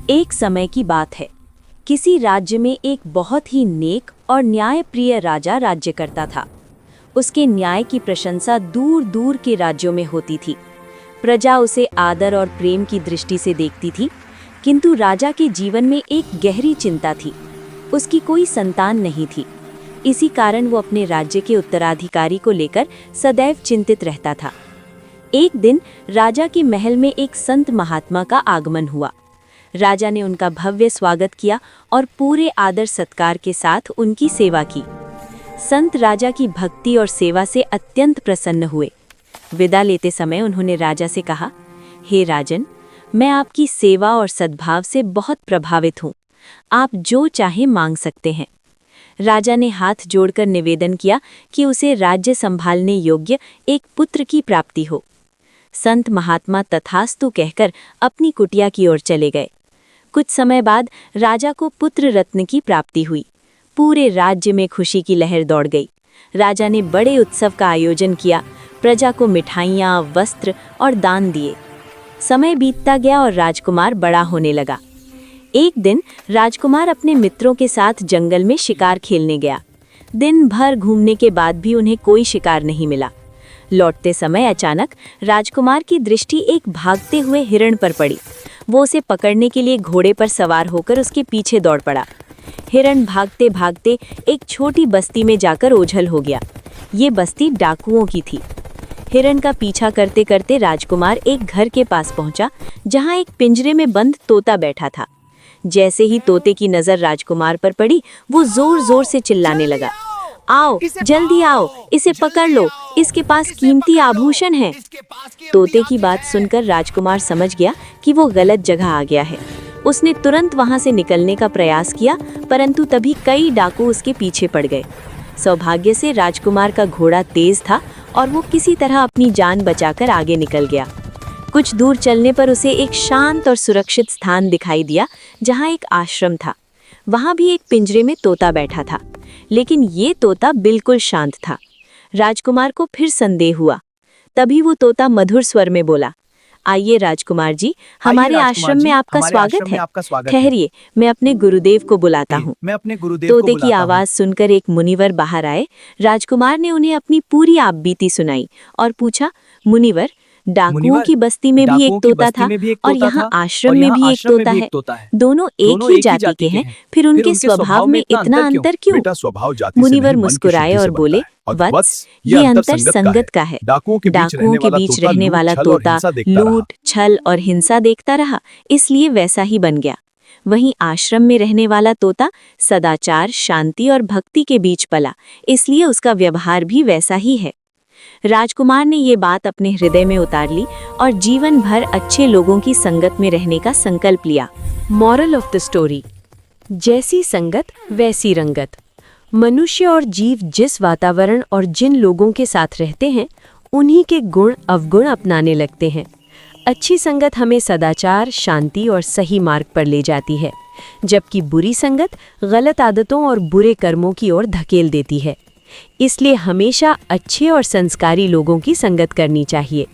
एक समय की बात है। किसी राज्य में एक बहुत ही नेक और न्यायप्रिय राजा राज्य करता था। उसके न्याय की प्रशंसा दूर दूर के राज्यों में होती थी। प्रजा उसे आदर और प्रेम की दृष्टि से देखती थी, किंतु राजा के जीवन में एक गहरी चिंता थी। उसकी कोई संतान नहीं थी। इसी कारण वो अपने राज्य के उत्तराधिकारी को लेकर सदैव चिंतित रहता था। एक दिन राजा के महल में एक संत महात्मा का आगमन हुआ। राजा ने उनका भव्य स्वागत किया और पूरे आदर सत्कार के साथ उनकी सेवा की। संत राजा की भक्ति और सेवा से अत्यंत प्रसन्न हुए। विदा लेते समय उन्होंने राजा से कहा, हे राजन, मैं आपकी सेवा और सद्भाव से बहुत प्रभावित हूँ। आप जो चाहे मांग सकते हैं। राजा ने हाथ जोड़कर निवेदन किया कि उसे राज्य संभालने योग्य एक पुत्र की प्राप्ति हो। संत महात्मा तथास्तु कहकर अपनी कुटिया की ओर चले गए। कुछ समय बाद राजा को पुत्र रत्न की प्राप्ति हुई। पूरे राज्य में खुशी की लहर दौड़ गई। राजा ने बड़े उत्सव का आयोजन किया। प्रजा को मिठाइयाँ, वस्त्र और दान दिए। समय बीतता गया और राजकुमार बड़ा होने लगा। एक दिन राजकुमार अपने मित्रों के साथ जंगल में शिकार खेलने गया। दिन भर घूमने के बाद भी उन्हें कोई शिकार नहीं मिला। लौटते समय अचानक राजकुमार की दृष्टि एक भागते हुए हिरण पर पड़ी। वो उसे पकड़ने के लिए घोड़े पर सवार होकर उसके पीछे दौड़ पड़ा। हिरण भागते भागते एक छोटी बस्ती में जाकर ओझल हो गया। ये बस्ती डाकुओं की थी। हिरण का पीछा करते करते राजकुमार एक घर के पास पहुंचा, जहां एक पिंजरे में बंद तोता बैठा था। जैसे ही तोते की नजर राजकुमार पर पड़ी, वो जोर जोर से चिल्लाने लगा, आओ, जल्दी आओ, इसे पकड़ लो, इसके पास कीमती आभूषण है। तोते की बात सुनकर राजकुमार समझ गया कि वो गलत जगह आ गया है। उसने तुरंत वहां से निकलने का प्रयास किया, परंतु तभी कई डाकू उसके पीछे पड़ गए। सौभाग्य से राजकुमार का घोड़ा तेज था और वो किसी तरह अपनी जान बचाकर आगे निकल गया। कुछ दूर चलने पर उसे एक शांत और सुरक्षित स्थान दिखाई दिया, जहां एक आश्रम था। वहां भी एक पिंजरे में तोता बैठा था, लेकिन ये तोता बिल्कुल शांत था। राजकुमार को फिर संदेह हुआ। तभी वो तोता मधुर स्वर में बोला, आइए राजकुमार जी, हमारे आश्रम में आपका स्वागत है। ठहरिए, मैं अपने गुरुदेव को बुलाता हूँ। तोते की आवाज सुनकर एक मुनिवर बाहर आए। राजकुमार ने उन्हें अपनी पूरी आपबीती सुनाई और पूछा, मुनिवर, डाकुओं की बस्ती में भी एक तोता था और यहाँ आश्रम में भी एक तोता है। दोनों एक ही जाति के हैं, फिर उनके स्वभाव में इतना अंतर क्यों? मुनिवर मुस्कुराए और बोले, वत्स, ये अंतर संगत का है। डाकुओं के बीच रहने वाला तोता लूट, छल और हिंसा देखता रहा, इसलिए वैसा ही बन गया। वहीं आश्रम में रहने वाला तोता सदाचार, शांति और भक्ति के बीच पला, इसलिए उसका व्यवहार भी वैसा ही है। राजकुमार ने ये बात अपने हृदय में उतार ली और जीवन भर अच्छे लोगों की संगत में रहने का संकल्प लिया। मॉरल ऑफ द स्टोरी, जैसी संगत वैसी रंगत। मनुष्य और जीव जिस वातावरण और जिन लोगों के साथ रहते हैं, उन्हीं के गुण अवगुण अपनाने लगते हैं। अच्छी संगत हमें सदाचार, शांति और सही मार्ग पर ले जाती है, जबकि बुरी संगत गलत आदतों और बुरे कर्मों की ओर धकेल देती है। इसलिए हमेशा अच्छे और संस्कारी लोगों की संगत करनी चाहिए।